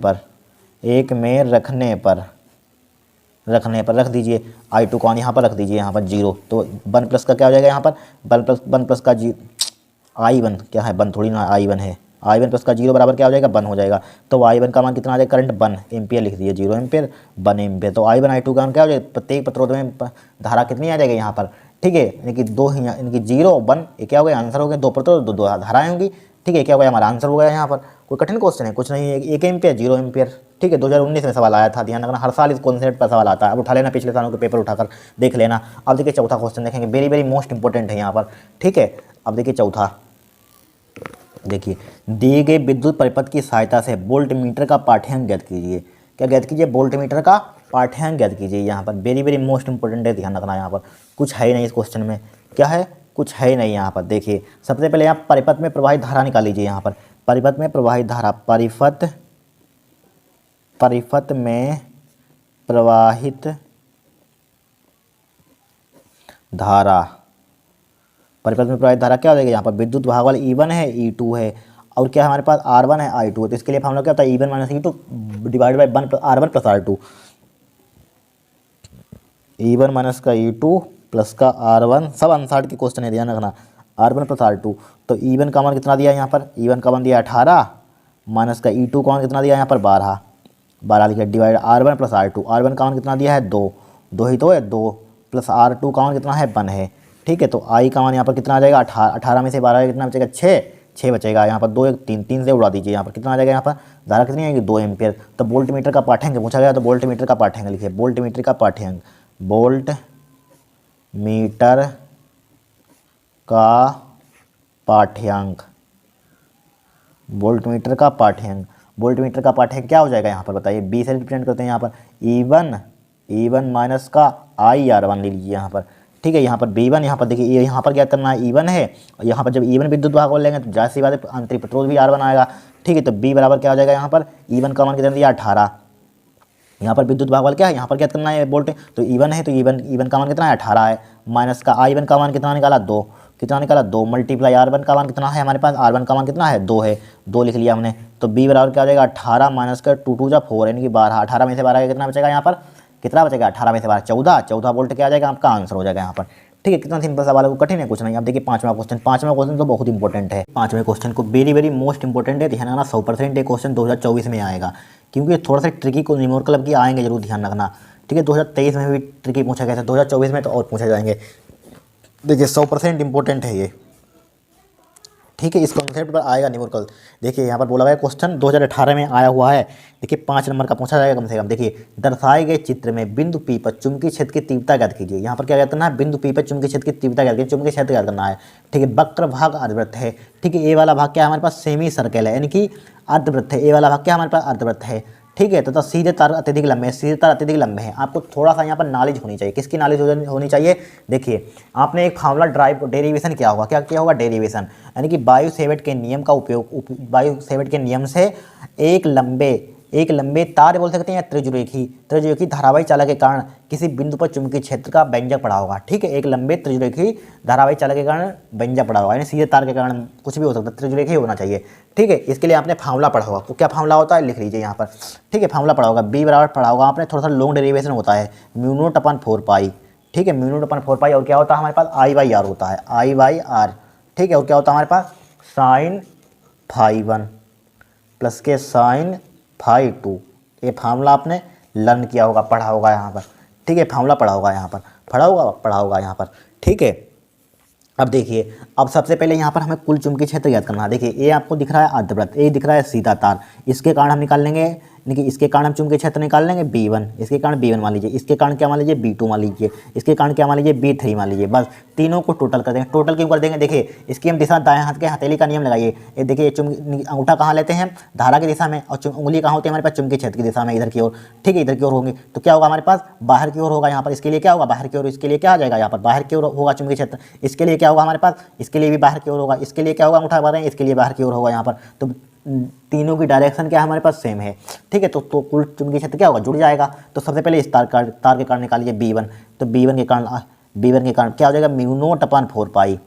पर रख दीजिए, I2 का मान यहाँ पर रख दीजिए, यहाँ पर 0, तो 1 प्लस का क्या हो जाएगा यहाँ पर, 1 प्लस का I1 क्या है, 1 थोड़ी ना, I1 है, I1 प्लस का 0 बराबर क्या हो जाएगा, 1 हो जाएगा, तो I1 का मान कितना आ जाएगा, करंट 1 एम्पियर लिख दिए, 0 एम्पियर 1 एम्पियर, तो I1 I2 का मान क्या हो जाएगा, प्रत्येक प्रतिरोध में धारा कितनी आ जाएगी यहाँ पर, ठीक है, यानी कि 2 ही, यानी कि 0 1, ये क्या हो गया आंसर हो गया, 2 प्रतिरोध 2 धाराएं होंगी, ठीक है, क्या हो गया हमारा आंसर हो गया। यहाँ पर कोई कठिन क्वेश्चन है, कुछ नहीं है, 1 एम्पियर 0 एम्पियर, ठीक है। 2019 में सवाल आया था, ध्यान रखना, हर साल इस कॉन्सेप्ट पर सवाल आता है, अब उठा लेना, पिछले सालों के पेपर उठाकर देख लेना। अब देखिए चौथा क्वेश्चन देखेंगे, वेरी वेरी मोस्ट इंपॉर्टेंट है यहाँ पर, ठीक है। अब देखिए चौथा, देखिए दिए गए विद्युत परिपथ की सहायता से वोल्ट मीटर का पाठ्यांक ज्ञात कीजिए, क्या ज्ञात कीजिए, वोल्ट मीटर का पाठ्यांक ज्ञात कीजिए। यहाँ पर वेरी वेरी मोस्ट इंपॉर्टेंट है, ध्यान रखना, यहाँ पर कुछ है ही नहीं इस क्वेश्चन में, क्या है, कुछ है ही नहीं यहाँ पर। देखिए सबसे पहले यहाँ परिपथ में प्रवाहित धारा निकाल लीजिए, यहाँ पर परिपथ में प्रवाहित धारा, परिपथ में प्रवाहित धारा, परिपथ में प्रवाहित धारा क्या हो जाएगी, यहाँ पर विद्युत भागफल E1 है, E2 है, और क्या हमारे पास R1 है, I2 है, तो इसके लिए फॉर्मूला क्या होता है, E1 - E2 divide by R1 + R2, E1 - E2 plus का R1, सब अनसार्ट के क्वेश्चन है, ध्यान रखना, R1 + R2, तो E1 का मान कितना दिया यहाँ पर, E1 का मान दिया 18 माइनस का E2 का मान कितना दिया यहाँ पर 12 लिखिए, डिवाइड R1 + R2, R1 का मान कितना दिया है 2 ही तो है, 2 प्लस R2 का मान कितना है 1 है, ठीक है। तो I का मान यहाँ पर कितना आ जाएगा 18 में से 12 कितना बचेगा 6 बचेगा, यहाँ पर 2 1 3 से उड़ा दीजिए, यहाँ पर कितना आ जाएगा, यहाँ पर धारा कितनी आएगी 2 एम्पियर। तो वोल्ट मीटर का पाठ्यांक पूछा गया, तो वोल्ट मीटर का पाठ्यांक लिखिए, वोल्ट मीटर का पाठ्यांक, वोल्ट मीटर का पाठ्यांक, वोल्ट मीटर का पाठ्यांक, वोल्ट मीटर का पाठ्यांक क्या हो जाएगा यहाँ पर बताइए, बी से रिप्रेजेंट करते हैं यहाँ पर E1 माइनस का IR1 ले लीजिए यहाँ पर, ठीक है। यहाँ पर B1, यहाँ पर देखिए यहाँ पर क्या करना है, E1 है, और यहाँ पर जब E1 विद्युत भाग बोल लेंगे तो जाहिर सी बात है आंतरिक प्रतिरोध भी R1 आएगा, ठीक है। तो B बराबर क्या हो जाएगा यहाँ पर, E1 का मान कितना दिया 18, यहाँ पर विद्युत भागफल क्या है, यहाँ पर क्या करना है वोल्ट, तो E1 है तो E1 का मान कितना है 18 है, माइनस का I1 का मान कितना निकाला 2, कितना निकाला 2 मल्टीप्लाई R1 का मान कितना है हमारे पास, R1 का मान कितना है 2 है, 2 लिख लिया हमने। तो B बराबर क्या हो जाएगा 18 माइनस का 2 2 जा 4 यानी कि 12, 18 में से 12 कितना बचेगा यहाँ पर, कितना बचेगा 18 में से 12 14 वोल्ट क्या आ जाएगा आपका आंसर हो जाएगा यहाँ पर, ठीक है। कितना सिंपल सवाल है, को कठिन है कुछ नहीं। अब देखिए पांचवा क्वेश्चन तो बहुत इंपॉर्टेंट है, पांचवें क्वेश्चन को वेरी मोस्ट इंपॉर्टेंट है, ध्यान रखना 100% ये क्वेश्चन 2024 में आएगा, क्योंकि थोड़ा सा ट्रिकी को न्यूमेरिकल की आएंगे जरूर ध्यान रखना, ठीक है। 2023 में भी ट्रिकी पूछा गया था, 2024 में तो और पूछे जाएंगे, देखिए 100% इंपॉर्टेंट है ये, ठीक है। इस कॉन्सेप्ट पर आएगा न्यूमेरिकल। देखिए यहाँ पर बोला गया क्वेश्चन 2018 में आया हुआ है, देखिए 5 नंबर का पूछा जाएगा कम से कम। देखिए दर्शाए गए चित्र में बिंदु P पर चुंबकीय क्षेत्र की तीव्रता ज्ञात कीजिए। यहाँ पर क्या करना है, बिंदु P पर चुंबकीय क्षेत्र की तीव्रता ज्ञात कीजिए, चुंबकीय क्षेत्र ज्ञात करना है, ठीक है। वक्र भाग अर्धवृत्त है, ठीक है। ए वाला भाग क्या है हमारे पास, सेमी सर्कल है यानी कि अर्धवृत्त है, ए वाला भाग क्या हमारे पास अर्धवृत्त है, ठीक है। तथा सीधे तार अत्यधिक लंबे हैं, सीधे तार अत्यधिक लंबे हैं। आपको थोड़ा सा यहाँ पर नॉलेज होनी चाहिए, किसकी नॉलेज होनी चाहिए, देखिए आपने एक फार्मूला डेरिवेशन किया होगा, क्या किया होगा डेरिवेशन, यानी कि बायो सेवर्ट के नियम का उपयोग, बायो सेवर्ट के नियम से एक लंबे तार बोल सकते हैं या त्रिज्यरेखी धारावाही चालक के कारण किसी बिंदु पर चुंबकीय क्षेत्र का व्यंजक पड़ा होगा, ठीक है। एक लंबे त्रिज्यरेखी धारावाही चालक के कारण व्यंजक पड़ा होगा, यानी सीधे तार के कारण कुछ भी हो सकता है, त्रिज्यरेखी होना चाहिए, ठीक है। इसके लिए आपने फार्मूला पढ़ा होगा, तो क्या फार्मूला होता है लिख लीजिए यहाँ पर, ठीक है। फार्मूला पढ़ा होगा, बी बराबर पढ़ा होगा आपने, थोड़ा सा लॉन्ग डेरिवेशन होता है μ0/4 ठीक है, μ0/4 और क्या होता है हमारे पास I/R होता है, I/R, ठीक है। और क्या होता है हमारे पास sin φ1 प्लस के sin φ2, ये फार्मूला आपने लर्न किया होगा, पढ़ा होगा यहाँ पर, ठीक है। फार्मूला पढ़ा होगा यहाँ पर, पढ़ा होगा यहाँ पर, ठीक है। अब देखिए, अब सबसे पहले यहाँ पर हमें कुल चुंबकीय क्षेत्र ज्ञात करना है। देखिए ये आपको दिख रहा है अर्धवृत्त, ये दिख रहा है सीधा तार, इसके कारण हम निकाल लेंगे, यानी कि इसके कारण हम चुंबकीय क्षेत्र निकाल लेंगे B1, इसके कारण B1 मान लीजिए, इसके कारण क्या मान लीजिए B2 मान लीजिए, इसके कारण क्या मान लीजिए B3 मान लीजिए, बस तीनों को टोटल कर देंगे। टोटल क्यों कर देंगे, देखिए इसकी हम दिशा दाएं हाथ के हथेली का नियम लगाइए, ये देखिए अंगूठा कहाँ लेते हैं, धारा की दिशा में, और उंगली कहाँ होती है हमारे पास, चुंबकीय क्षेत्र की दिशा में, इधर की ओर, ठीक है, इधर की ओर होंगे, तो क्या होगा हमारे पास बाहर की ओर होगा यहाँ पर, इसके लिए क्या होगा बाहर की ओर, इसके लिए क्या आ जाएगा यहाँ पर बाहर की ओर होगा चुंबकीय क्षेत्र, इसके लिए क्या होगा हमारे पास, इसके लिए भी बाहर की ओर होगा, इसके लिए क्या होगा अंगूठा बढ़ रहे हैं, इसके लिए बाहर की ओर होगा यहाँ पर, तो तीनों की डायरेक्शन क्या है हमारे पास सेम है, ठीक है। तो कुल चुंबकीय क्षेत्र क्या होगा जुड़ जाएगा। तो सबसे पहले इस तार के कारण निकालिए B1, तो B1 के कारण क्या हो जाएगा μ0/4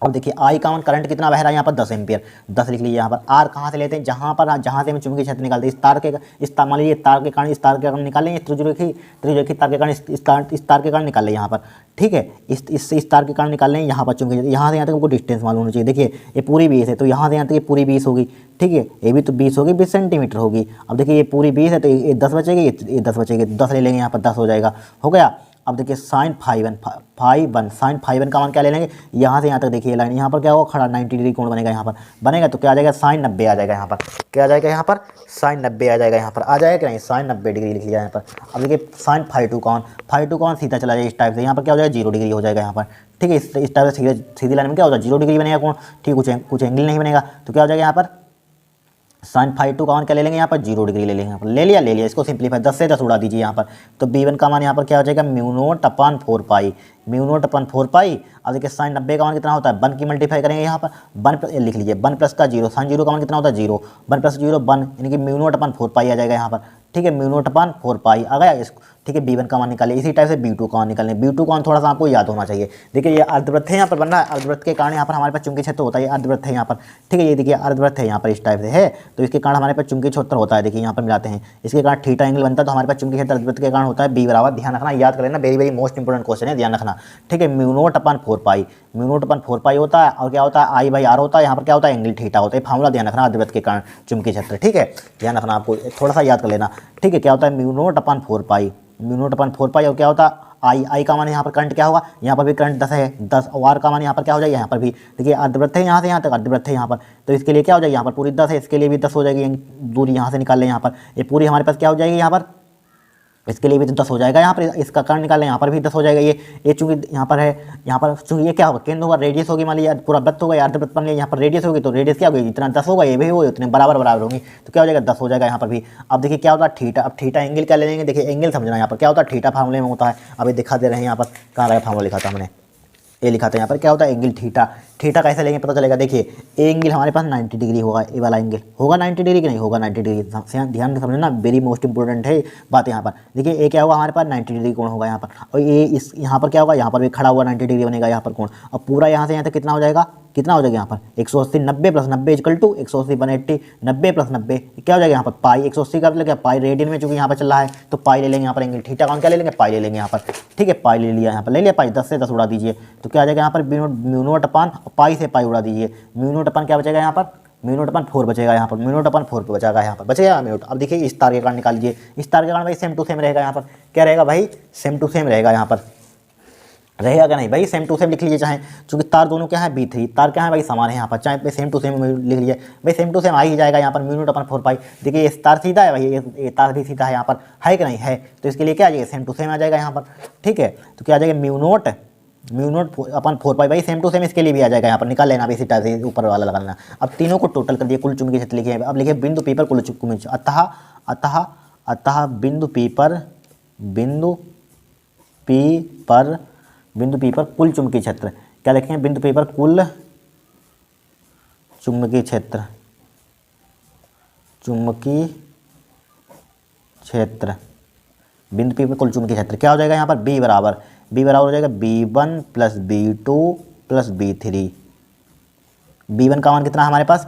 अब देखिए आई का मान करंट कितना बह रहा है यहाँ पर 10 एम्पियर, 10 लिख लीजिए यहाँ पर। आर कहाँ से लेते हैं, जहाँ से हम चुंबकीय क्षेत्र निकालते हैं, मान लीजिए तार के कारण, इस तार के कारण निकालें, त्रिज्यरेखी तार के कारण इस तार के कारण निकाल लें यहाँ पर, ठीक है। इस तार के कारण निकाल लें यहाँ पर चुंबकीय क्षेत्र, यहाँ से यहाँ तक हमको डिस्टेंस मालूम होना चाहिए। देखिए ये पूरी 20 है, तो यहाँ से यहाँ तक ये पूरी 20 होगी, ठीक है। ये भी तो 20 होगी, 20 सेंटीमीटर होगी। अब देखिए ये पूरी 20 है, तो ये 10 बचेगी, ये 10 बचेगी, 10 ले लेंगे यहाँ पर, 10 हो जाएगा, हो गया। अब देखिए sin φ1 का मान क्या ले लेंगे, यहाँ से यहाँ तक देखिए लाइन, यहाँ पर क्या होगा खड़ा 90 डिग्री कोण बनेगा, यहाँ पर बनेगा, तो क्या आ जाएगा sin 90 आ जाएगा यहाँ पर, क्या आ जाएगा यहाँ पर sin 90 आ जाएगा यहाँ पर, आ जाएगा कि नहीं, sin 90 डिग्री लिख लिया यहाँ पर। अब देखिए sin φ2 का मान सीधा चला जाएगा इस टाइप से, यहाँ पर क्या हो जाएगा 0 डिग्री हो जाएगा यहाँ पर, ठीक है। इस टाइप से सीधी लाइन में क्या होगा 0 डिग्री बनेगा कोण, ठीक, कुछ एंगल नहीं बनेगा, तो क्या हो जाएगा यहाँ पर sin φ2 का मान क्या ले लेंगे यहाँ पर 0 डिग्री ले लेंगे यहाँ पर, ले लिया, इसको सिंप्लीफाई 10 से 10 उड़ा दीजिए यहाँ पर, तो B1 का मान यहाँ पर क्या हो जाएगा μ0/4 अब देखिए sin 90 का मान कितना होता है 1 की मल्टीप्लाई करेंगे यहाँ पर 1 लिख लीजिए 1 प्लस का 0, sin 0 का मान कितना होता है 0, 1 प्लस 0 1 यानी कि μ0/4 आ जाएगा यहाँ पर, ठीक है। μ0/4 आ गया इसको, ठीक है। B1 का मान निकालिए, इसी टाइप से B2 का मान निकालें। B2 का मान थोड़ा सा आपको याद होना चाहिए। देखिए ये अर्धवृत्त है यहाँ पर बनना है, अर्धवृत्त के कारण यहाँ पर हमारे पास चुंबकीय क्षेत्र होता है, ये अर्धवृत्त है यहाँ पर, ठीक है। ये देखिए अर्धवृत्त है यहाँ पर इस टाइप से है, तो इसके कारण हमारे पास चुंबकीय क्षेत्र होता है, देखिए यहाँ पर मिलाते हैं, इसके कारण थीटा एंगल बनता है, तो हमारे पास चुंबकीय क्षेत्र अर्धवृत्त के कारण होता है B बराबर, ध्यान रखना, याद कर लेना, वेरी मोस्ट इंपोर्टेंट क्वेश्चन है, ध्यान रखना, ठीक है। μ0/4 होता है, और क्या होता है I/R होता है, यहाँ पर क्या होता है एंगल थीटा होता है, फार्मूला ध्यान रखना, अर्धवृत्त के कारण चुंबकीय क्षेत्र, ठीक है, ध्यान रखना, आपको थोड़ा सा याद कर लेना, ठीक है। क्या होता है μ0/4 और क्या होता है आई का मान यहाँ पर करंट क्या होगा, यहाँ पर भी करंट 10 है, 10 और R का मान यहाँ पर क्या हो जाएगा, यहाँ पर भी देखिए अर्धवृत्त है, यहाँ से यहाँ तक अर्धवृत्त है यहाँ पर, तो इसके लिए क्या हो जाएगा यहाँ पर पूरी 10 है, इसके लिए भी 10 हो जाएगी, दूरी यहाँ से निकाल लें यहाँ पर, ये पूरी हमारे पास क्या हो जाएगी यहाँ पर, इसके लिए भी तो 10 हो जाएगा यहाँ पर, इसका कर्ण निकालें यहाँ पर भी 10 हो जाएगा। ये चूंकि यहाँ पर है, यहाँ पर चूंकि ये क्या होगा, केंद्र होगा, रेडियस होगी, मान लीजिए पूरा वृत्त होगा, अर्धवृत्त बन गया, यहाँ पर रेडियस होगी तो रेडियस क्या होगी, इतना 10 होगा, ये भी होगी, उतने बराबर बराबर होंगी, तो क्या हो जाएगा 10 हो जाएगा यहाँ पर भी। अब देखिए क्या होता है थीटा, अब थीटा एंगल क्या ले लेंगे, देखिए एंगल समझना यहाँ पर क्या होता है, थीटा फार्मूले में होता है। अभी दिखा दे रहे हैं यहाँ पर, कहाँ रहा फार्मूला लिखा था हमने, ये लिखा था यहाँ पर, क्या होता है एंगल थीटा। थीटा कैसे लेंगे पता चलेगा, देखिए ए एंगल हमारे पास 90 डिग्री होगा, ये वाला एंगल होगा 90 डिग्री कि नहीं होगा 90 डिग्री, ध्यान से समझना, वेरी मोस्ट इंपॉर्टेंट है बात यहाँ पर। देखिए ए क्या होगा हमारे पास 90 डिग्री कोण होगा यहाँ पर, और ये इस यहाँ पर क्या होगा, यहाँ पर भी खड़ा हुआ 90 डिग्री बनेगा यहाँ पर कोण। अब पूरा यहाँ से यहाँ तक कितना हो जाएगा, कितना हो जाएगा यहाँ पर 180, 90 प्लस 90 इक्वल टू 180 180, 90 प्लस 90 क्या हो जाएगा यहाँ पर पाई, 180 का मतलब पाई रेडियन में चूंकि यहाँ पर चल रहा है तो पाई ले लेंगे यहाँ पर, एंगल थीटा कौन क्या ले लेंगे, पाई ले लेंगे यहाँ पर, ठीक है पाई ले लिया यहाँ पर, ले लिया पाई, 10 से 10 उड़ा दीजिए तो क्या आ जाएगा यहाँ पर म्यू नॉट अपान पाई से पाई उड़ा दीजिए, म्यू नॉट अपान क्या बचेगा यहाँ पर, म्यू नॉट अपान 4 बचेगा यहाँ पर, म्यू नॉट अपान 4 बचेगा यहाँ पर, बचेगा म्यू नॉट। अब देखिए इस तार के कारण निकाल लीजिए, इस तार के कारण भाई सेम टू सेम रहेगा यहाँ पर, क्या रहेगा भाई सेम टू सेम रहेगा यहाँ पर, रहेगा क्या नहीं भाई सेम टू सेम लिख लीजिए, चाहे चूंकि तार दोनों क्या है B3 तार क्या है भाई समान है यहाँ पर, चाहे सेम टू सेम लिख लीजिए भाई, सेम टू सेम आ ही जाएगा यहाँ पर, म्यू नॉट अपन 4 पाई। देखिए ये तार सीधा है भाई, ये तार भी सीधा है यहाँ पर, है कि नहीं है, तो इसके लिए क्या आ जाएगा सेम टू सेम आ जाएगा यहाँ पर, ठीक है। तो क्या आ जाएगा म्यू नॉट अपन 4 पाई, भाई सेम टू सेम इसके लिए भी आ जाएगा यहाँ पर, निकाल लेना इसी टाइप से ऊपर वाला लगाना। अब तीनों को टोटल कर दिए, कुल चुंबकीय क्षेत्र लिखिए, अब लिखिए बिंदु P पर कुल चुंबकीय क्षेत्र, अतः बिंदु P पर कुल चुंबकीय क्षेत्र, क्या लिखेंगे बिंदु P पर कुल चुंबकीय क्षेत्र, बिंदु P पर कुल चुंबकीय क्षेत्र क्या हो जाएगा यहाँ पर, B बराबर हो जाएगा B1 plus B2 plus B3। B1 का मान कितना है हमारे पास,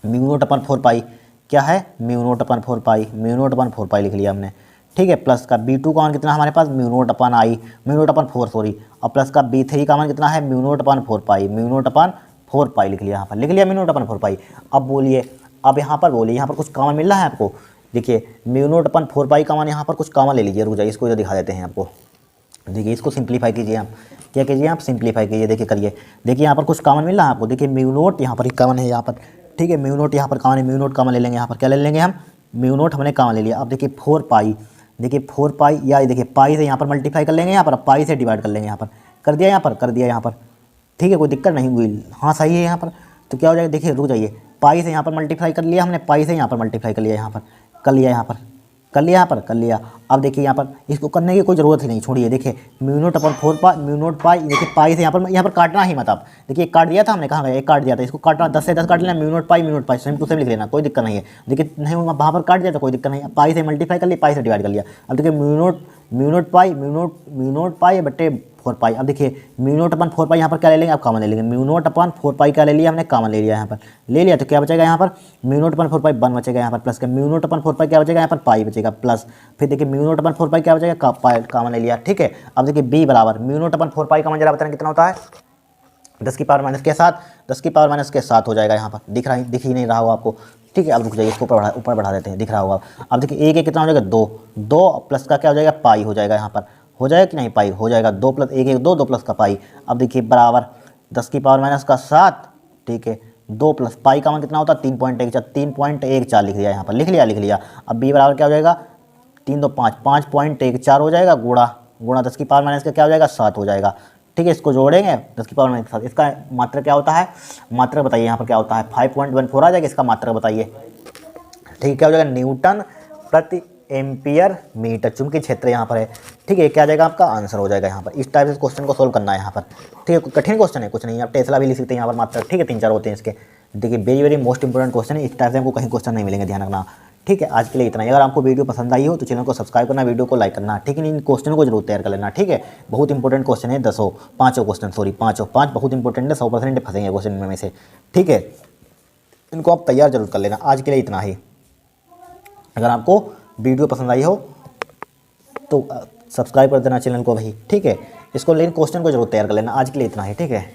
म्यू नॉट अपन 4 पाई, क्या है म्यू नॉट अपन 4 पाई, म्यू नॉट अपन 4 पाई लिख लिया हमने, ठीक है। प्लस का B2 का मान कितना हमारे पास, म्यू नॉट अपन आई, म्यू नॉट अपन 4 सॉरी, और प्लस का B3 का मान कितना है, म्यू नॉट अपन 4 पाई, म्यू नॉट अपन 4 पाई लिख लिया यहाँ पर, लिख लिया म्यू नॉट अपन 4 पाई। अब बोलिए, अब यहाँ पर बोलिए, यहाँ पर कुछ कॉमन मिल रहा है आपको, देखिए म्यू नॉट अपन 4 पाई का मान यहाँ पर कुछ कॉमन ले लीजिए, रुक जाइए इसको दिखा देते हैं आपको। देखिए इसको सिंप्लीफाई कीजिए आप, क्या कीजिए आप सिंप्लीफाई कीजिए, देखिए करिए, देखिए यहाँ पर कुछ कॉमन मिल रहा है आपको, देखिए म्यू नॉट यहाँ पर कॉमन है यहाँ पर, ठीक है म्यू नॉट यहाँ पर कॉमन है, म्यू नॉट कॉमन ले लेंगे यहाँ पर, क्या ले लेंगे हम म्यू नॉट हमने कॉमन ले लिया। अब देखिए 4 पाई, देखिए 4 पाई या देखिए पाई से यहाँ पर मल्टीप्लाई कर लेंगे, यहाँ पर पाई से डिवाइड कर लेंगे, यहाँ पर कर दिया, यहाँ पर कर दिया यहाँ पर, ठीक है कोई दिक्कत नहीं हुई, हाँ सही है यहाँ पर। तो क्या हो जाएगा, देखिए रुक जाइए, पाई से यहाँ पर मल्टीप्लाई कर लिया हमने, पाई से यहाँ पर मल्टीप्लाई कर लिया, यहाँ पर कर लिया, यहाँ पर कर लिया, यहाँ पर कर लिया। अब देखिए यहाँ पर इसको करने की कोई ज़रूरत ही नहीं, छोड़िए, देखिए म्यू नॉट अपन 4 पाई, म्यू नॉट पाई, देखिए पाई से यहाँ पर काटना ही मत आप, देखिए काट दिया था हमने, कहाँ गया एक काट दिया था, इसको काटना 10 से 10 काट लेना, mu naught pi same to same लिख लेना, कोई दिक्कत नहीं है। देखिए नहीं वहाँ पर काट दिया तो कोई दिक्कत नहीं है, पाई से मल्टीप्लाई कर लिया, पाई से डिवाइड कर लिया। अब देखिए म्यू नॉट पाई बटे 4 पाई। अब देखिए म्यू नॉट अपन 4 पाई यहाँ पर क्या ले लेंगे, आप कॉमन ले लेंगे, म्यू नॉट अपन 4 पाई क्या ले लिया हमने, कॉमन ले लिया, यहाँ पर ले लिया, तो क्या बचेगा यहाँ पर म्यू नॉट अपन 4 पाई 1 बचेगा यहाँ पर, प्लस का म्यू नॉट अपन 4 पाई क्या बचेगा यहाँ पर पाई बचेगा, प्लस फिर देखिए म्यू नॉट अपन 4 पाई क्या बचेगा पाई कॉमन ले लिया, ठीक है। अब देखिए B बराबर म्यू नॉट अपन 4 पाई का मान जरा बताना कितना होता है, 10 की पावर माइनस के 7, 10 की पावर माइनस के 7 हो जाएगा यहाँ पर, दिख ही नहीं रहा हो आपको, ठीक है। अब रुक जाइए इसको ऊपर बढ़ा देते हैं, दिख रहा होगा। अब देखिए एक कितना हो जाएगा 2 प्लस का क्या हो जाएगा पाई हो जाएगा, यहाँ पर हो जाएगा कि नहीं पाई हो जाएगा, 2 प्लस 1 2 प्लस का पाई। अब देखिए बराबर 10 की पावर माइनस का 7, ठीक है, 2 प्लस पाई का मान कितना होता है 3.14 लिख लिया यहाँ पर, लिख लिया। अब B बराबर क्या हो जाएगा 3 2 5 5.14 हो जाएगा, गुणा 10 की पावर माइनस का क्या हो जाएगा 7 हो जाएगा, ठीक है। इसको जोड़ेंगे 10 की पावर माइनस 7, इसका मात्रक क्या होता है, मात्रक बताइए यहाँ पर क्या होता है, 5.14 आ जाएगा, इसका मात्रक बताइए, ठीक है। क्या हो जाएगा न्यूटन प्रति एम्पियर मीटर, चुंबकीय क्षेत्र यहाँ पर है, ठीक है। क्या आ जाएगा आपका आंसर हो जाएगा यहाँ पर, इस टाइप से क्वेश्चन को सोल्व करना है यहाँ पर, ठीक है। कठिन क्वेश्चन है कुछ नहीं, आप टेस्ला भी लिख सकते हैं यहाँ पर मात्र, ठीक है, 3-4 होते हैं इसके। देखिए वेरी मोस्ट इंपॉर्टेंट क्वेश्चन है, इस टाइप से हमको कहीं क्वेश्चन नहीं मिलेंगे, ध्यान रखना, ठीक है। आज के लिए इतना ही, अगर आपको वीडियो पसंद आई हो तो चैनल को सब्सक्राइब करना, वीडियो को लाइक करना, ठीक है। इन क्वेश्चन को जरूर तैयार कर लेना, ठीक है। बहुत इंपॉर्टेंट क्वेश्चन है, 5 क्वेश्चन, सॉरी 5 बहुत इंपॉर्टेंट है, 100% फंसेंगे क्वेश्चन में से, ठीक है। इनको आप तैयार जरूर कर लेना। आज के लिए इतना ही, अगर आपको वीडियो पसंद आई हो तो सब्सक्राइब कर देना चैनल को भाई, ठीक है। इसको लेकिन क्वेश्चन को जरूर तैयार कर लेना। आज के लिए इतना ही, ठीक है।